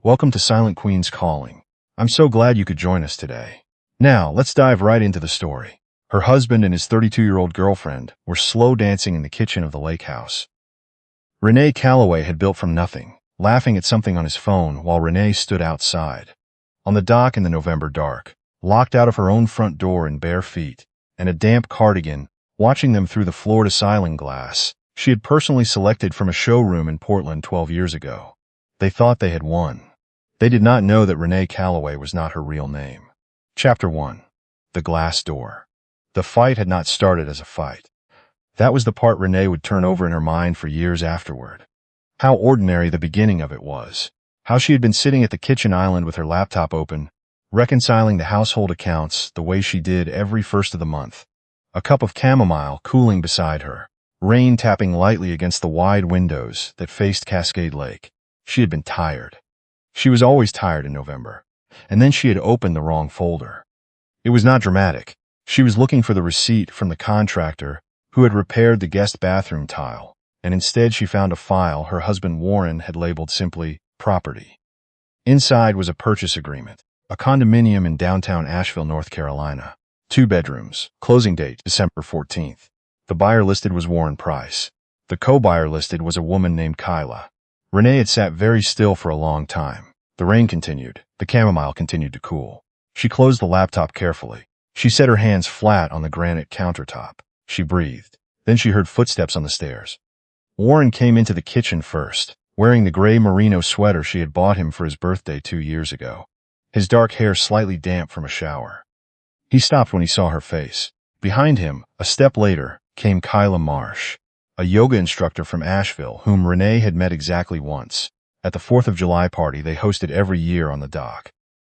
Welcome to Silent Queen's Calling. I'm so glad you could join us today. Now, let's dive right into the story. Her husband and his 32-year-old girlfriend were slow dancing in the kitchen of the lake house. Renee Calloway had built from nothing, laughing at something on his phone while Renee stood outside. On the dock in the November dark, locked out of her own front door in bare feet, and a damp cardigan, watching them through the floor-to-ceiling glass she had personally selected from a showroom in Portland 12 years ago. They thought they had won. They did not know that Renee Calloway was not her real name. Chapter 1. The Glass Door. The fight had not started as a fight. That was the part Renee would turn over in her mind for years afterward. How ordinary the beginning of it was. How she had been sitting at the kitchen island with her laptop open, reconciling the household accounts the way she did every first of the month. A cup of chamomile cooling beside her, rain tapping lightly against the wide windows that faced Cascade Lake. She had been tired. She was always tired in November. And then she had opened the wrong folder. It was not dramatic. She was looking for the receipt from the contractor who had repaired the guest bathroom tile, and instead she found a file her husband Warren had labeled simply property. Inside was a purchase agreement, a condominium in downtown Asheville, North Carolina. 2 bedrooms, closing date December 14th. The buyer listed was Warren Price. The co-buyer listed was a woman named Kyla. Renee had sat very still for a long time. The rain continued. The chamomile continued to cool. She closed the laptop carefully. She set her hands flat on the granite countertop. She breathed. Then she heard footsteps on the stairs. Warren came into the kitchen first, wearing the gray merino sweater she had bought him for his birthday 2 years ago, his dark hair slightly damp from a shower. He stopped when he saw her face. Behind him, a step later, came Kyla Marsh, a yoga instructor from Asheville whom Renee had met exactly once, at the 4th of July party they hosted every year on the dock.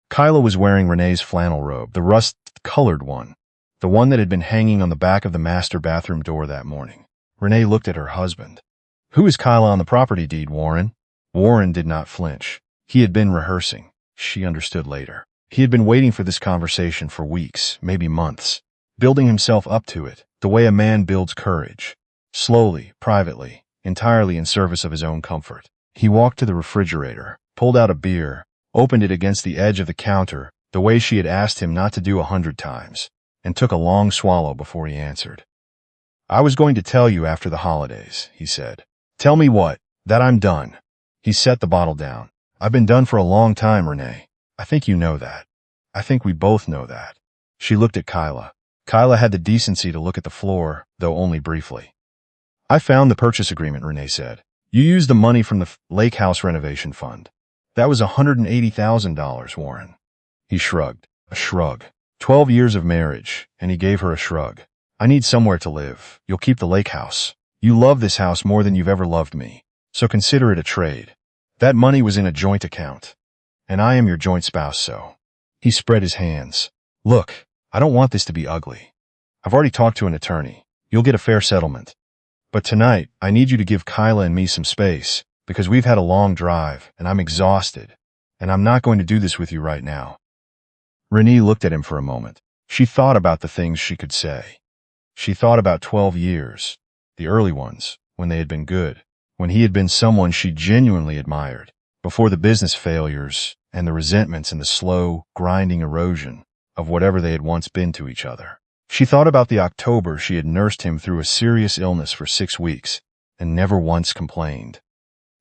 Kyla was wearing Renee's flannel robe, the rust-colored one, the one that had been hanging on the back of the master bathroom door that morning. Renee looked at her husband. "Who is Kyla on the property deed, Warren?" Warren did not flinch. He had been rehearsing. She understood later. He had been waiting for this conversation for weeks, maybe months, building himself up to it, the way a man builds courage. Slowly, privately, entirely in service of his own comfort. He walked to the refrigerator, pulled out a beer, opened it against the edge of the counter, the way she had asked him not to do 100 times, and took a long swallow before he answered. "I was going to tell you after the holidays," he said. "Tell me what?" "That I'm done." He set the bottle down. "I've been done for a long time, Renee. I think you know that. I think we both know that." She looked at Kyla. Kyla had the decency to look at the floor, though only briefly. "I found the purchase agreement," Renee said. "You used the money from the lake house renovation fund. That was $180,000, Warren." He shrugged. A shrug. 12 years of marriage, and he gave her a shrug. "I need somewhere to live. You'll keep the lake house. You love this house more than you've ever loved me, so consider it a trade. That money was in a joint account, and I am your joint spouse, so." He spread his hands. "Look, I don't want this to be ugly. I've already talked to an attorney. You'll get a fair settlement. But tonight, I need you to give Kyla and me some space, because we've had a long drive, and I'm exhausted, and I'm not going to do this with you right now." Renee looked at him for a moment. She thought about the things she could say. She thought about 12 years, the early ones, when they had been good, when he had been someone she genuinely admired, before the business failures and the resentments and the slow, grinding erosion of whatever they had once been to each other. She thought about the October she had nursed him through a serious illness for 6 weeks and never once complained.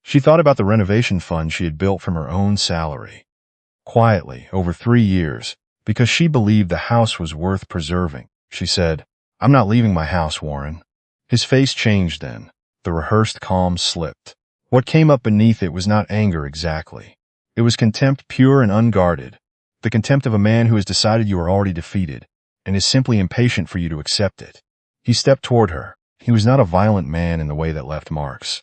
She thought about the renovation fund she had built from her own salary, quietly, over 3 years, because she believed the house was worth preserving. She said, "I'm not leaving my house, Warren." His face changed then. The rehearsed calm slipped. What came up beneath it was not anger exactly. It was contempt, pure and unguarded. The contempt of a man who has decided you are already defeated and is simply impatient for you to accept it. He stepped toward her. He was not a violent man in the way that left marks.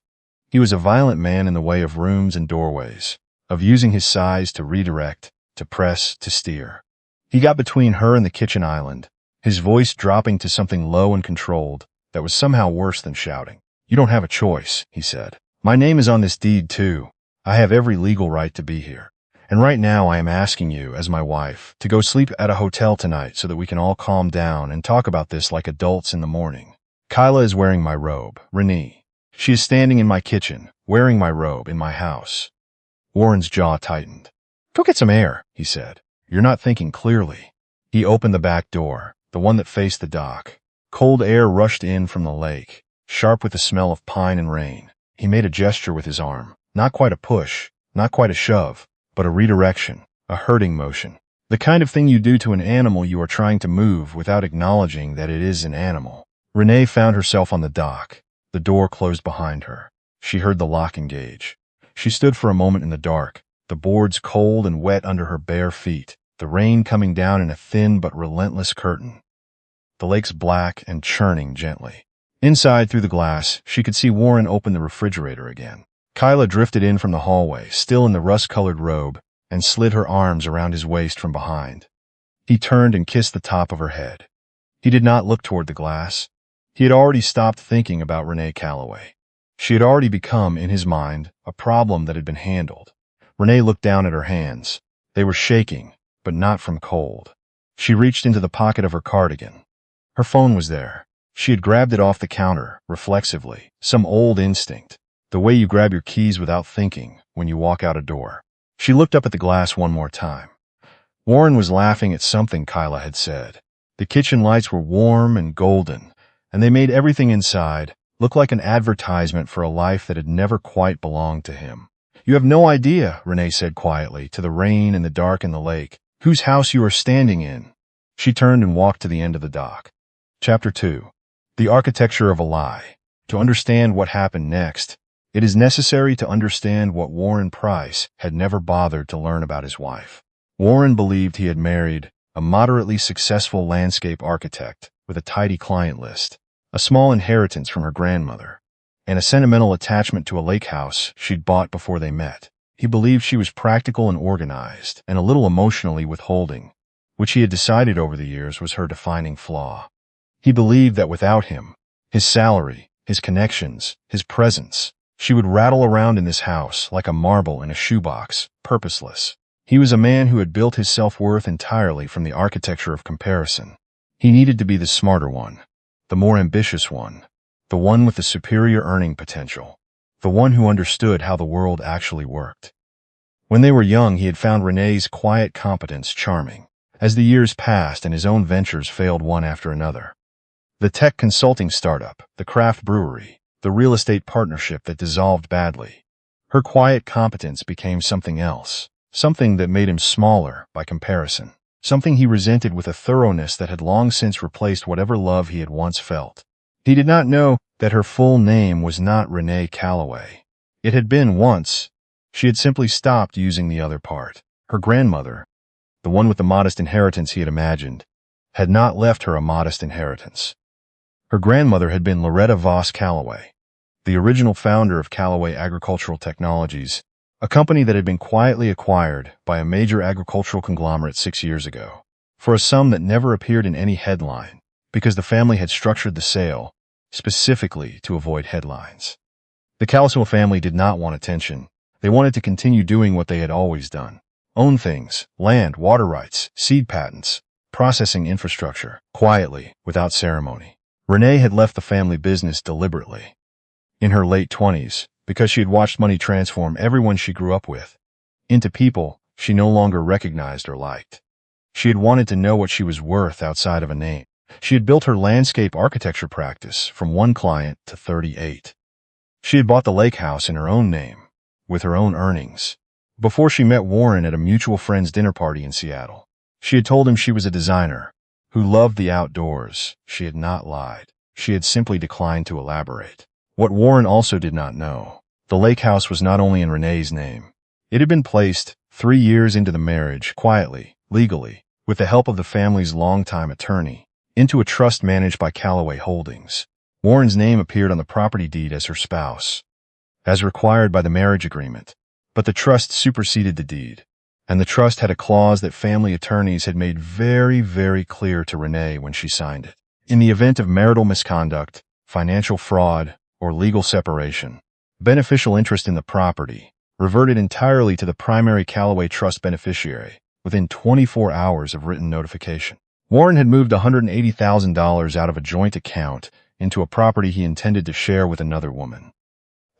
He was a violent man in the way of rooms and doorways, of using his size to redirect, to press, to steer. He got between her and the kitchen island, his voice dropping to something low and controlled that was somehow worse than shouting. "You don't have a choice," he said. "My name is on this deed too. I have every legal right to be here. And right now I am asking you, as my wife, to go sleep at a hotel tonight so that we can all calm down and talk about this like adults in the morning. Kyla is wearing my robe, Renee. She is standing in my kitchen, wearing my robe in my house. Warren's jaw tightened. "Go get some air," he said. "You're not thinking clearly." He opened the back door, the one that faced the dock. Cold air rushed in from the lake, sharp with the smell of pine and rain. He made a gesture with his arm. Not quite a push, not quite a shove, but a redirection, a herding motion. The kind of thing you do to an animal you are trying to move without acknowledging that it is an animal. Renee found herself on the dock. The door closed behind her. She heard the lock engage. She stood for a moment in the dark, the boards cold and wet under her bare feet, the rain coming down in a thin but relentless curtain. The lake's black and churning gently. Inside, through the glass, she could see Warren open the refrigerator again. Kyla drifted in from the hallway, still in the rust-colored robe, and slid her arms around his waist from behind. He turned and kissed the top of her head. He did not look toward the glass. He had already stopped thinking about Renee Calloway. She had already become, in his mind, a problem that had been handled. Renee looked down at her hands. They were shaking, but not from cold. She reached into the pocket of her cardigan. Her phone was there. She had grabbed it off the counter, reflexively, some old instinct, the way you grab your keys without thinking when you walk out a door. She looked up at the glass one more time. Warren was laughing at something Kyla had said. The kitchen lights were warm and golden, and they made everything inside look like an advertisement for a life that had never quite belonged to him. "You have no idea," Renee said quietly, to the rain and the dark and the lake, "whose house you are standing in." She turned and walked to the end of the dock. Chapter 2. The Architecture of a Lie. To understand what happened next, it is necessary to understand what Warren Price had never bothered to learn about his wife. Warren believed he had married a moderately successful landscape architect with a tidy client list, a small inheritance from her grandmother, and a sentimental attachment to a lake house she'd bought before they met. He believed she was practical and organized, and a little emotionally withholding, which he had decided over the years was her defining flaw. He believed that without him, his salary, his connections, his presence, she would rattle around in this house like a marble in a shoebox, purposeless. He was a man who had built his self-worth entirely from the architecture of comparison. He needed to be the smarter one, the more ambitious one, the one with the superior earning potential, the one who understood how the world actually worked. When they were young, he had found Renee's quiet competence charming. As the years passed and his own ventures failed one after another, the tech consulting startup, the craft brewery, the real estate partnership that dissolved badly, her quiet competence became something else, something that made him smaller by comparison, something he resented with a thoroughness that had long since replaced whatever love he had once felt. He did not know that her full name was not Renee Calloway. It had been once. She had simply stopped using the other part. Her grandmother, the one with the modest inheritance he had imagined, had not left her a modest inheritance. Her grandmother had been Loretta Voss Calloway, the original founder of Callaway Agricultural Technologies, a company that had been quietly acquired by a major agricultural conglomerate 6 years ago, for a sum that never appeared in any headline, because the family had structured the sale specifically to avoid headlines. The Calloway family did not want attention. They wanted to continue doing what they had always done. Own things, land, water rights, seed patents, processing infrastructure, quietly, without ceremony. Renee had left the family business deliberately. In her late 20s, because she had watched money transform everyone she grew up with into people she no longer recognized or liked. She had wanted to know what she was worth outside of a name. She had built her landscape architecture practice from 1 client to 38. She had bought the lake house in her own name, with her own earnings, before she met Warren at a mutual friend's dinner party in Seattle. She had told him she was a designer who loved the outdoors. She had not lied. She had simply declined to elaborate. What Warren also did not know, the lake house was not only in Renee's name. It had been placed, 3 years into the marriage, quietly, legally, with the help of the family's longtime attorney, into a trust managed by Callaway Holdings. Warren's name appeared on the property deed as her spouse, as required by the marriage agreement, but the trust superseded the deed, and the trust had a clause that family attorneys had made very, very clear to Renee when she signed it. In the event of marital misconduct, financial fraud, or legal separation, beneficial interest in the property reverted entirely to the primary Callaway Trust beneficiary within 24 hours of written notification. Warren had moved $180,000 out of a joint account into a property he intended to share with another woman.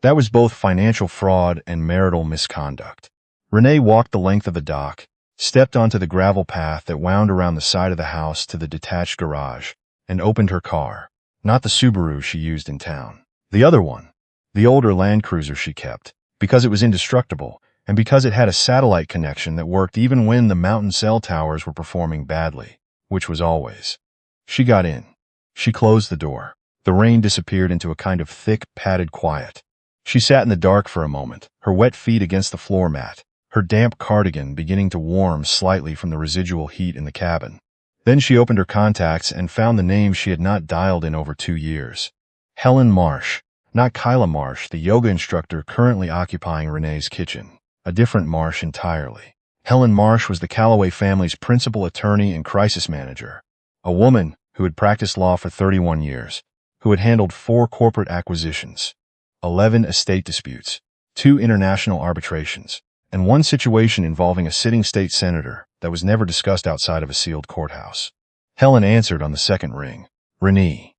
That was both financial fraud and marital misconduct. Renee walked the length of the dock, stepped onto the gravel path that wound around the side of the house to the detached garage, and opened her car. Not the Subaru she used in town. The other one. The older Land Cruiser she kept, because it was indestructible, and because it had a satellite connection that worked even when the mountain cell towers were performing badly, which was always. She got in. She closed the door. The rain disappeared into a kind of thick, padded quiet. She sat in the dark for a moment, her wet feet against the floor mat, her damp cardigan beginning to warm slightly from the residual heat in the cabin. Then she opened her contacts and found the name she had not dialed in over 2 years. Helen Marsh. Not Kyla Marsh, the yoga instructor currently occupying Renee's kitchen. A different Marsh entirely. Helen Marsh was the Calloway family's principal attorney and crisis manager. A woman who had practiced law for 31 years, who had handled 4 corporate acquisitions, 11 estate disputes, 2 international arbitrations, and 1 situation involving a sitting state senator that was never discussed outside of a sealed courthouse. Helen answered on the second ring. Renee.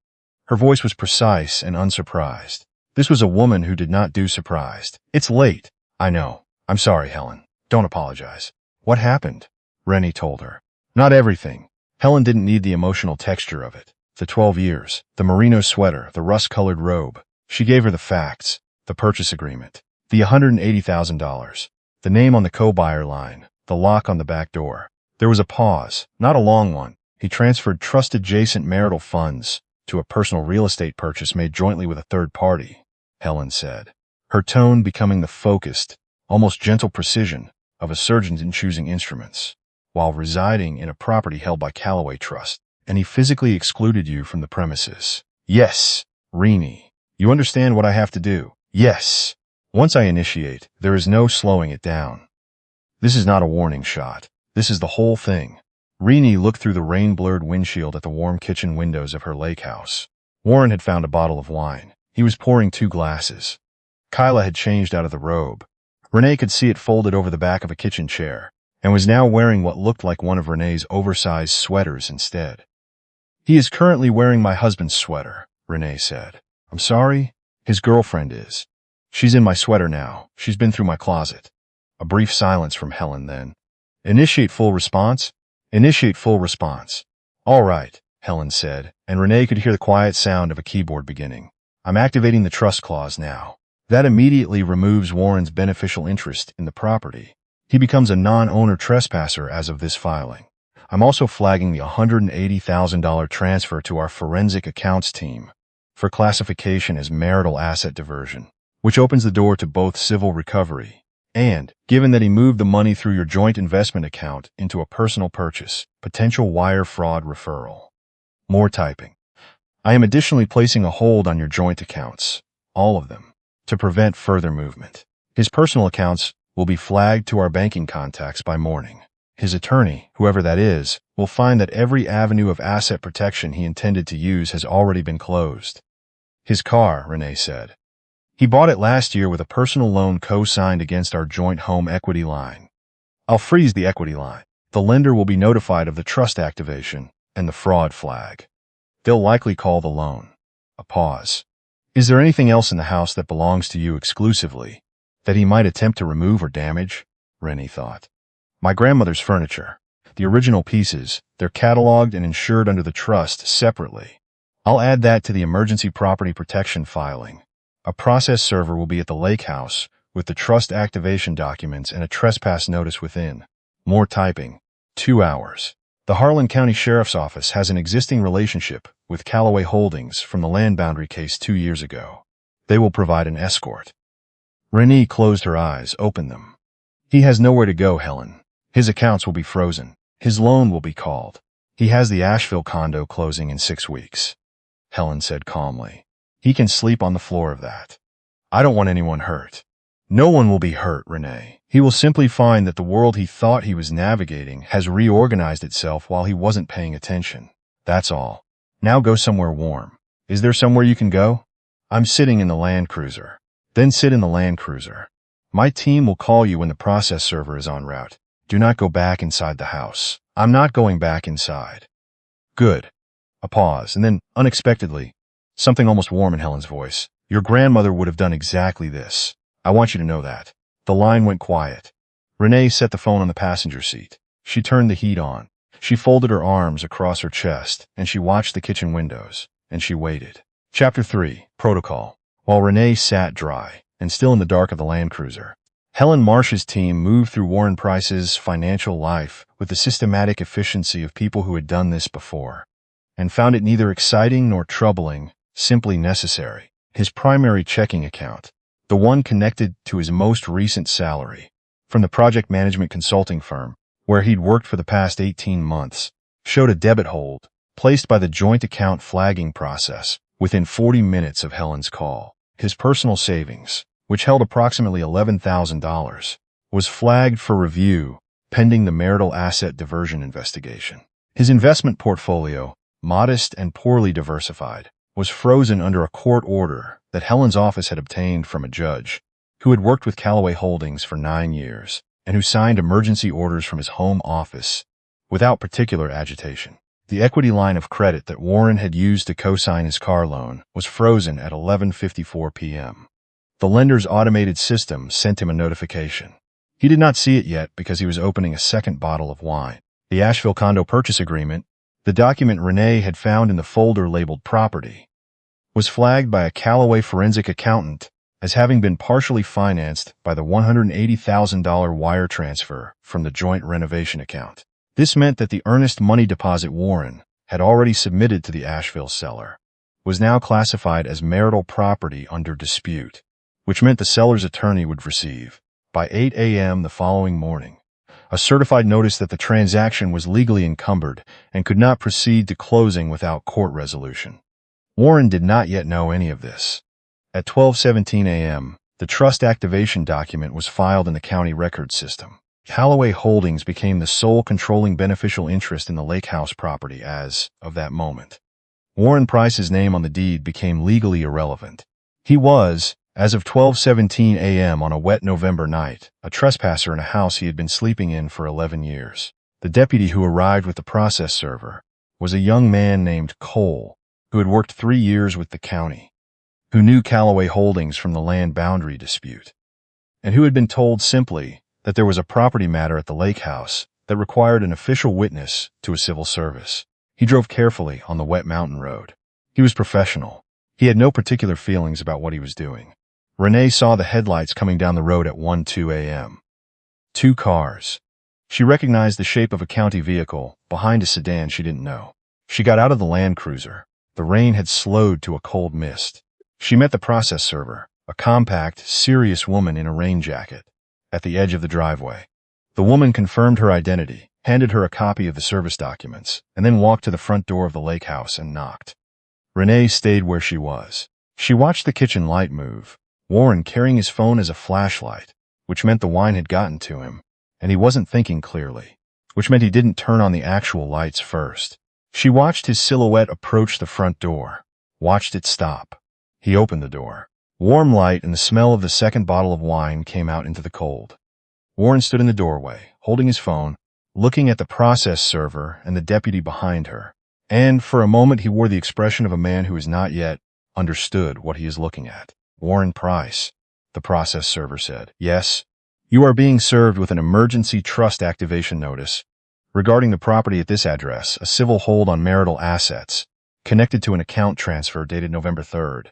Her voice was precise and unsurprised. This was a woman who did not do surprised. It's late. I know. I'm sorry, Helen. Don't apologize. What happened? Renee told her. Not everything. Helen didn't need the emotional texture of it. The 12 years, the merino sweater, the rust-colored robe. She gave her the facts, the purchase agreement, the $180,000, the name on the co-buyer line, the lock on the back door. There was a pause, not a long one. He transferred trust-adjacent marital funds to a personal real estate purchase made jointly with a third party, Helen said, her tone becoming the focused, almost gentle precision of a surgeon in choosing instruments, while residing in a property held by Calloway Trust, and he physically excluded you from the premises. Yes, Renee. You understand what I have to do? Yes. Once I initiate, there is no slowing it down. This is not a warning shot. This is the whole thing. Renee looked through the rain-blurred windshield at the warm kitchen windows of her lake house. Warren had found a bottle of wine. He was pouring 2 glasses. Kyla had changed out of the robe. Renee could see it folded over the back of a kitchen chair, and was now wearing what looked like one of Renee's oversized sweaters instead. He is currently wearing my husband's sweater, Renee said. I'm sorry? His girlfriend is. She's in my sweater now. She's been through my closet. A brief silence from Helen then. Initiate full response? Initiate full response. All right, Helen said, and Renee could hear the quiet sound of a keyboard beginning. I'm activating the trust clause now. That immediately removes Warren's beneficial interest in the property. He becomes a non-owner trespasser as of this filing. I'm also flagging the $180,000 transfer to our forensic accounts team for classification as marital asset diversion, which opens the door to both civil recovery and, given that he moved the money through your joint investment account into a personal purchase, potential wire fraud referral. More typing. I am additionally placing a hold on your joint accounts, all of them, to prevent further movement. His personal accounts will be flagged to our banking contacts by morning. His attorney, whoever that is, will find that every avenue of asset protection he intended to use has already been closed. His car, Renee said. He bought it last year with a personal loan co-signed against our joint home equity line. I'll freeze the equity line. The lender will be notified of the trust activation and the fraud flag. They'll likely call the loan. A pause. Is there anything else in the house that belongs to you exclusively that he might attempt to remove or damage? Renee thought. My grandmother's furniture. The original pieces, they're cataloged and insured under the trust separately. I'll add that to the emergency property protection filing. A process server will be at the lake house with the trust activation documents and a trespass notice within. More typing. 2 hours. The Harlan County Sheriff's Office has an existing relationship with Calloway Holdings from the land boundary case 2 years ago. They will provide an escort. Renee closed her eyes, opened them. He has nowhere to go, Helen. His accounts will be frozen. His loan will be called. He has the Asheville condo closing in 6 weeks. Helen said calmly. He can sleep on the floor of that. I don't want anyone hurt. No one will be hurt, Renee. He will simply find that the world he thought he was navigating has reorganized itself while he wasn't paying attention. That's all. Now go somewhere warm. Is there somewhere you can go? I'm sitting in the Land Cruiser. Then sit in the Land Cruiser. My team will call you when the process server is en route. Do not go back inside the house. I'm not going back inside. Good. A pause, and then, unexpectedly, something almost warm in Helen's voice. Your grandmother would have done exactly this. I want you to know that. The line went quiet. Renee set the phone on the passenger seat. She turned the heat on. She folded her arms across her chest, and she watched the kitchen windows, and she waited. Chapter 3, Protocol. While Renee sat dry and still in the dark of the Land Cruiser, Helen Marsh's team moved through Warren Price's financial life with the systematic efficiency of people who had done this before, and found it neither exciting nor troubling, simply necessary. His primary checking account, the one connected to his most recent salary from the project management consulting firm where he'd worked for the past 18 months, showed a debit hold placed by the joint account flagging process within 40 minutes of Helen's call. His personal savings, which held approximately $11,000, was flagged for review pending the marital asset diversion investigation. His investment portfolio, modest and poorly diversified, was frozen under a court order that Helen's office had obtained from a judge who had worked with Callaway Holdings for 9 years and who signed emergency orders from his home office without particular agitation. The equity line of credit that Warren had used to co-sign his car loan was frozen at 11:54 p.m. The lender's automated system sent him a notification. He did not see it yet because he was opening a second bottle of wine. The Asheville condo purchase agreement, the document Renee had found in the folder labeled property, was flagged by a Callaway forensic accountant as having been partially financed by the $180,000 wire transfer from the joint renovation account. This meant that the earnest money deposit Warren had already submitted to the Asheville seller was now classified as marital property under dispute, which meant the seller's attorney would receive, by 8 a.m. the following morning, a certified notice that the transaction was legally encumbered and could not proceed to closing without court resolution. Warren did not yet know any of this. At 12:17 a.m., the trust activation document was filed in the county record system. Callaway Holdings became the sole controlling beneficial interest in the lake house property as of that moment. Warren Price's name on the deed became legally irrelevant. He was, as of 12:17 a.m. on a wet November night, a trespasser in a house he had been sleeping in for 11 years. The deputy who arrived with the process server was a young man named Cole, who had worked 3 years with the county, who knew Callaway Holdings from the land boundary dispute, and who had been told simply that there was a property matter at the lake house that required an official witness to a civil service. He drove carefully on the wet mountain road. He was professional. He had no particular feelings about what he was doing. Renee saw the headlights coming down the road at 1:02 a.m. 2 cars. She recognized the shape of a county vehicle behind a sedan she didn't know. She got out of the Land Cruiser. The rain had slowed to a cold mist. She met the process server, a compact, serious woman in a rain jacket, at the edge of the driveway. The woman confirmed her identity, handed her a copy of the service documents, and then walked to the front door of the lake house and knocked. Renee stayed where she was. She watched the kitchen light move, Warren carrying his phone as a flashlight, which meant the wine had gotten to him, and he wasn't thinking clearly, which meant he didn't turn on the actual lights first. She watched his silhouette approach the front door, watched it stop. He opened the door. Warm light and the smell of the second bottle of wine came out into the cold. Warren stood in the doorway, holding his phone, looking at the process server and the deputy behind her, and for a moment he wore the expression of a man who has not yet understood what he is looking at. Warren Price, the process server said. Yes, you are being served with an emergency trust activation notice regarding the property at this address, a civil hold on marital assets connected to an account transfer dated November 3rd,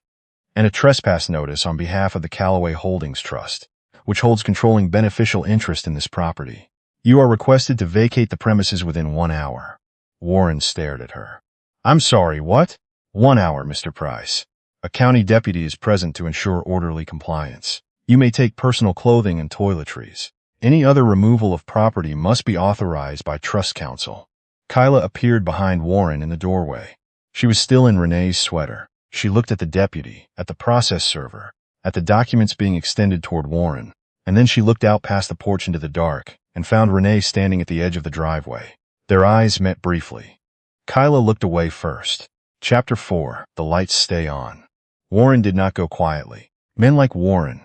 and a trespass notice on behalf of the Callaway Holdings Trust, which holds controlling beneficial interest in this property. You are requested to vacate the premises within 1 hour. Warren stared at her. I'm sorry, what? 1 hour, Mr. Price. A county deputy is present to ensure orderly compliance. You may take personal clothing and toiletries. Any other removal of property must be authorized by trust counsel. Kyla appeared behind Warren in the doorway. She was still in Renee's sweater. She looked at the deputy, at the process server, at the documents being extended toward Warren, and then she looked out past the porch into the dark and found Renee standing at the edge of the driveway. Their eyes met briefly. Kyla looked away first. Chapter 4, The Lights Stay On. Warren did not go quietly. Men like Warren,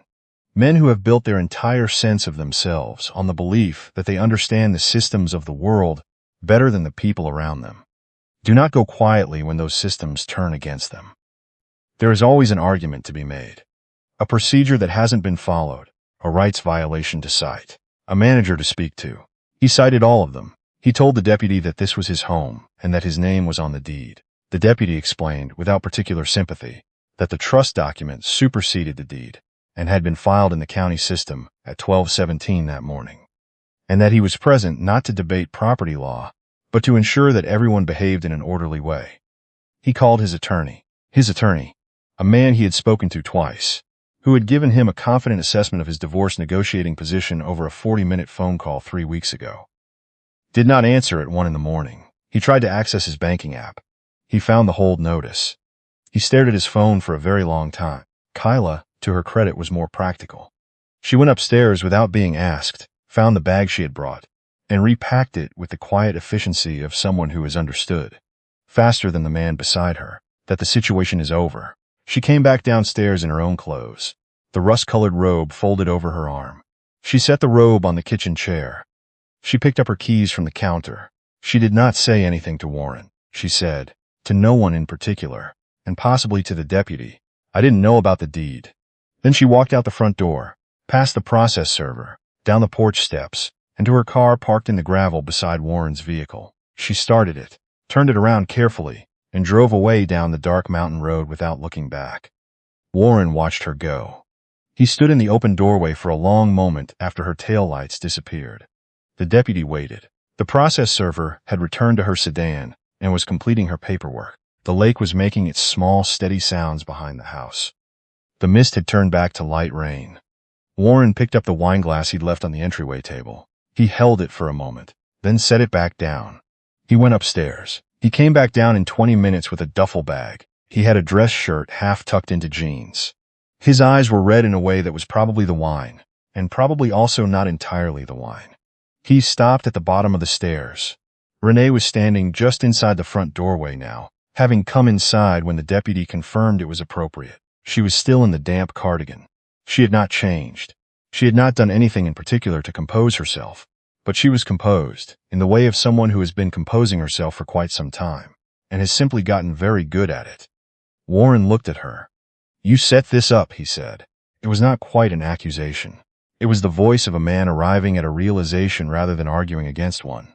men who have built their entire sense of themselves on the belief that they understand the systems of the world better than the people around them, do not go quietly when those systems turn against them. There is always an argument to be made, a procedure that hasn't been followed, a rights violation to cite, a manager to speak to. He cited all of them. He told the deputy that this was his home and that his name was on the deed. The deputy explained, without particular sympathy, that the trust document superseded the deed and had been filed in the county system at 12:17 that morning, and that he was present not to debate property law, but to ensure that everyone behaved in an orderly way. He called his attorney, a man he had spoken to twice, who had given him a confident assessment of his divorce negotiating position over a 40-minute phone call 3 weeks ago. Did not answer at 1 in the morning. He tried to access his banking app. He found the hold notice. He stared at his phone for a very long time. Kyla, to her credit, was more practical. She went upstairs without being asked, found the bag she had brought, and repacked it with the quiet efficiency of someone who has understood, faster than the man beside her, that the situation is over. She came back downstairs in her own clothes, the rust-colored robe folded over her arm. She set the robe on the kitchen chair. She picked up her keys from the counter. She did not say anything to Warren. She said, to no one in particular, and possibly to the deputy, I didn't know about the deed. Then she walked out the front door, past the process server, down the porch steps, and to her car parked in the gravel beside Warren's vehicle. She started it, turned it around carefully, and drove away down the dark mountain road without looking back. Warren watched her go. He stood in the open doorway for a long moment after her taillights disappeared. The deputy waited. The process server had returned to her sedan and was completing her paperwork. The lake was making its small, steady sounds behind the house. The mist had turned back to light rain. Warren picked up the wine glass he'd left on the entryway table. He held it for a moment, then set it back down. He went upstairs. He came back down in 20 minutes with a duffel bag. He had a dress shirt half tucked into jeans. His eyes were red in a way that was probably the wine, and probably also not entirely the wine. He stopped at the bottom of the stairs. Renee was standing just inside the front doorway now, having come inside when the deputy confirmed it was appropriate. She was still in the damp cardigan. She had not changed. She had not done anything in particular to compose herself, but she was composed, in the way of someone who has been composing herself for quite some time, and has simply gotten very good at it. Warren looked at her. You set this up, he said. It was not quite an accusation. It was the voice of a man arriving at a realization rather than arguing against one.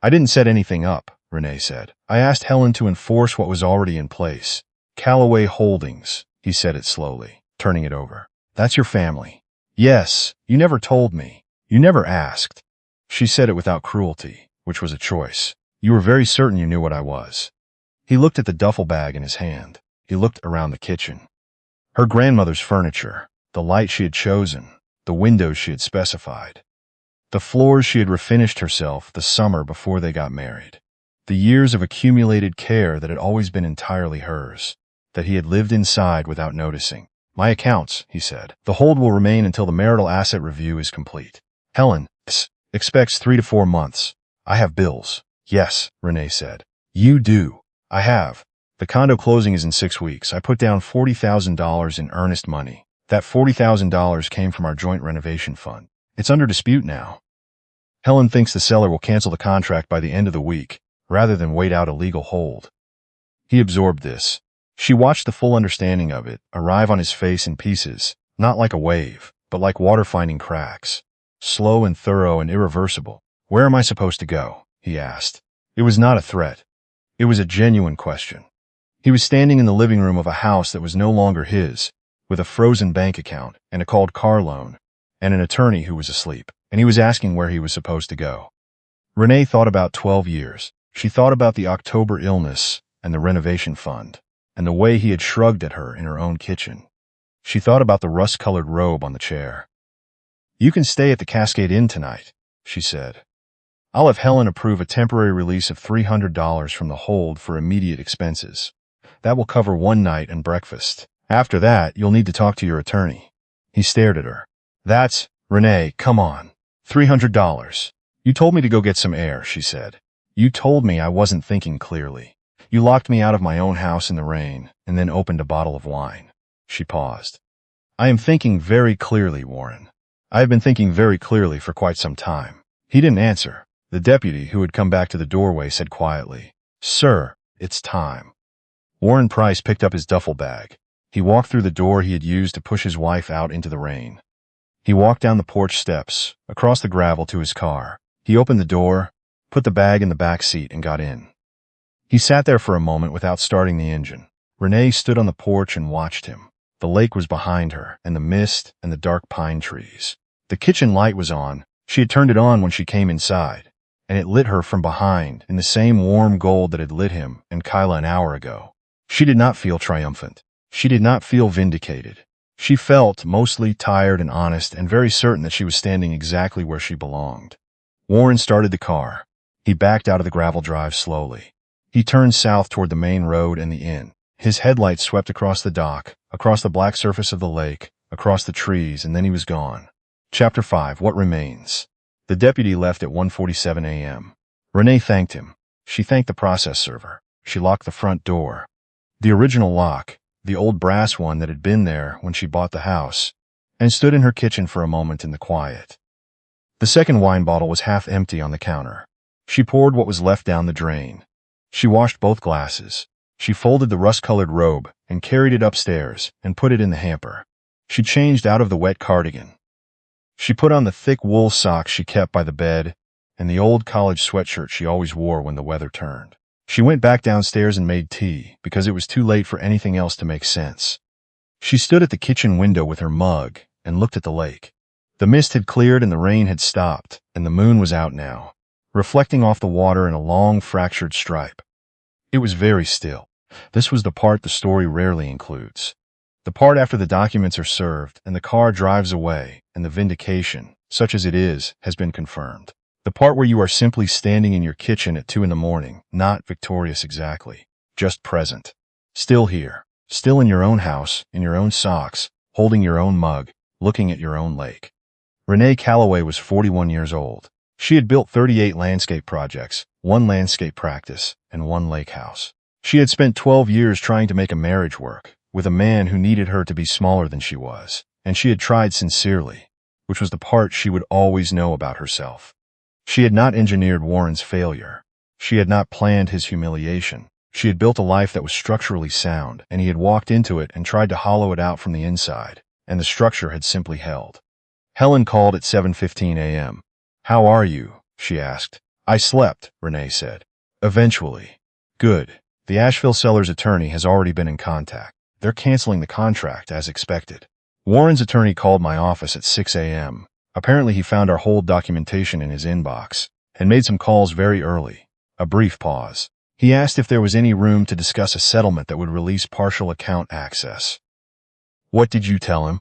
I didn't set anything up, Renee said. I asked Helen to enforce what was already in place. Callaway Holdings, he said it slowly, turning it over. That's your family. Yes, you never told me. You never asked. She said it without cruelty, which was a choice. You were very certain you knew what I was. He looked at the duffel bag in his hand. He looked around the kitchen. Her grandmother's furniture, the light she had chosen, the windows she had specified, the floors she had refinished herself the summer before they got married, the years of accumulated care that had always been entirely hers, that he had lived inside without noticing. My accounts, he said. The hold will remain until the marital asset review is complete. Helen expects 3 to 4 months. I have bills. Yes, Renee said. You do. I have. The condo closing is in 6 weeks. I put down $40,000 in earnest money. That $40,000 came from our joint renovation fund. It's under dispute now. Helen thinks the seller will cancel the contract by the end of the week, rather than wait out a legal hold. He absorbed this. She watched the full understanding of it arrive on his face in pieces, not like a wave, but like water finding cracks. Slow and thorough and irreversible. Where am I supposed to go? He asked. It was not a threat. It was a genuine question. He was standing in the living room of a house that was no longer his, with a frozen bank account and a called car loan, and an attorney who was asleep, and he was asking where he was supposed to go. Renee thought about 12 years. She thought about the October illness and the renovation fund, and the way he had shrugged at her in her own kitchen. She thought about the rust-colored robe on the chair. You can stay at the Cascade Inn tonight, she said. I'll have Helen approve a temporary release of $300 from the hold for immediate expenses. That will cover 1 night and breakfast. After that, you'll need to talk to your attorney. He stared at her. That's, Renee, come on. $300. You told me to go get some air, she said. You told me I wasn't thinking clearly. You locked me out of my own house in the rain and then opened a bottle of wine. She paused. I am thinking very clearly, Warren. I have been thinking very clearly for quite some time. He didn't answer. The deputy, who had come back to the doorway, said quietly, Sir, it's time. Warren Price picked up his duffel bag. He walked through the door he had used to push his wife out into the rain. He walked down the porch steps, across the gravel to his car. He opened the door, put the bag in the back seat, and got in. He sat there for a moment without starting the engine. Renee stood on the porch and watched him. The lake was behind her, and the mist and the dark pine trees. The kitchen light was on. She had turned it on when she came inside, and it lit her from behind in the same warm gold that had lit him and Kyla an hour ago. She did not feel triumphant. She did not feel vindicated. She felt mostly tired and honest and very certain that she was standing exactly where she belonged. Warren started the car. He backed out of the gravel drive slowly. He turned south toward the main road and the inn. His headlights swept across the dock, across the black surface of the lake, across the trees, and then he was gone. Chapter 5. What Remains? The deputy left at 1:47 a.m. Renee thanked him. She thanked the process server. She locked the front door. The original lock, the old brass one that had been there when she bought the house, and stood in her kitchen for a moment in the quiet. The second wine bottle was half empty on the counter. She poured what was left down the drain. She washed both glasses. She folded the rust-colored robe and carried it upstairs and put it in the hamper. She changed out of the wet cardigan. She put on the thick wool socks she kept by the bed and the old college sweatshirt she always wore when the weather turned. She went back downstairs and made tea because it was too late for anything else to make sense. She stood at the kitchen window with her mug and looked at the lake. The mist had cleared and the rain had stopped, and the moon was out now, reflecting off the water in a long fractured stripe. It was very still. This was the part the story rarely includes. The part after the documents are served and the car drives away and the vindication, such as it is, has been confirmed. The part where you are simply standing in your kitchen at 2 a.m, not victorious exactly, just present. Still here, still in your own house, in your own socks, holding your own mug, looking at your own lake. Renee Calloway was 41 years old. She had built 38 landscape projects, 1 landscape practice, and 1 lake house. She had spent 12 years trying to make a marriage work, with a man who needed her to be smaller than she was, and she had tried sincerely, which was the part she would always know about herself. She had not engineered Warren's failure. She had not planned his humiliation. She had built a life that was structurally sound, and he had walked into it and tried to hollow it out from the inside, and the structure had simply held. Helen called at 7:15 a.m. "How are you?" she asked. "I slept," Renee said. "Eventually." "Good. The Asheville seller's attorney has already been in contact. They're canceling the contract as expected." Warren's attorney called my office at 6 a.m. Apparently he found our whole documentation in his inbox and made some calls very early. A brief pause. He asked if there was any room to discuss a settlement that would release partial account access. "What did you tell him?"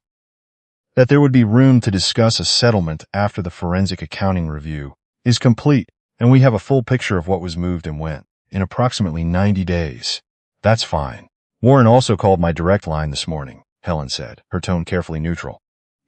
"That there would be room to discuss a settlement after the forensic accounting review is complete and we have a full picture of what was moved and when, in approximately 90 days. "That's fine." "Warren also called my direct line this morning," Helen said, her tone carefully neutral.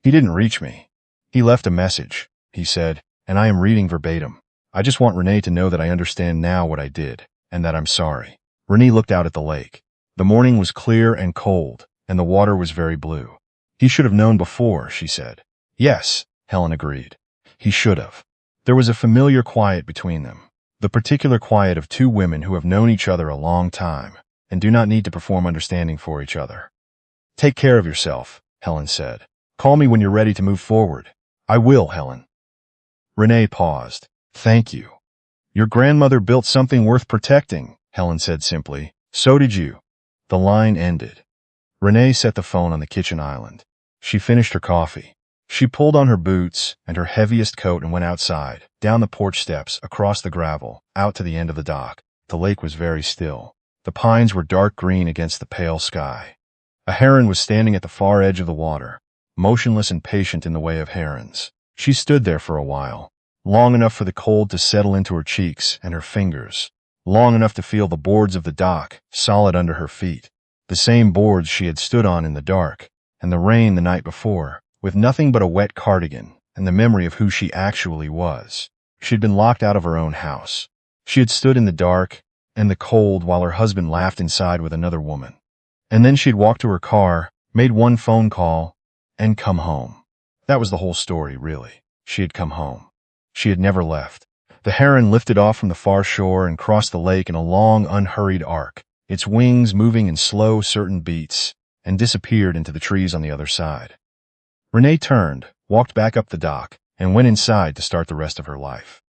"He didn't reach me. He left a message," he said, "and I am reading verbatim. I just want Renee to know that I understand now what I did, and that I'm sorry." Renee looked out at the lake. The morning was clear and cold, and the water was very blue. "He should have known before," she said. "Yes," Helen agreed. "He should have." There was a familiar quiet between them, the particular quiet of 2 women who have known each other a long time and do not need to perform understanding for each other. "Take care of yourself," Helen said. "Call me when you're ready to move forward." "I will, Helen." Renee paused. "Thank you." "Your grandmother built something worth protecting," Helen said simply. "So did you." The line ended. Renee set the phone on the kitchen island. She finished her coffee. She pulled on her boots and her heaviest coat and went outside, down the porch steps, across the gravel, out to the end of the dock. The lake was very still. The pines were dark green against the pale sky. A heron was standing at the far edge of the water, motionless and patient in the way of herons. She stood there for a while, long enough for the cold to settle into her cheeks and her fingers, long enough to feel the boards of the dock solid under her feet, the same boards she had stood on in the dark and the rain the night before, with nothing but a wet cardigan and the memory of who she actually was. She had been locked out of her own house. She had stood in the dark and the cold while her husband laughed inside with another woman. And then she had walked to her car, made 1 phone call, and come home. That was the whole story, really. She had come home. She had never left. The heron lifted off from the far shore and crossed the lake in a long, unhurried arc, its wings moving in slow, certain beats, and disappeared into the trees on the other side. Renee turned, walked back up the dock, and went inside to start the rest of her life.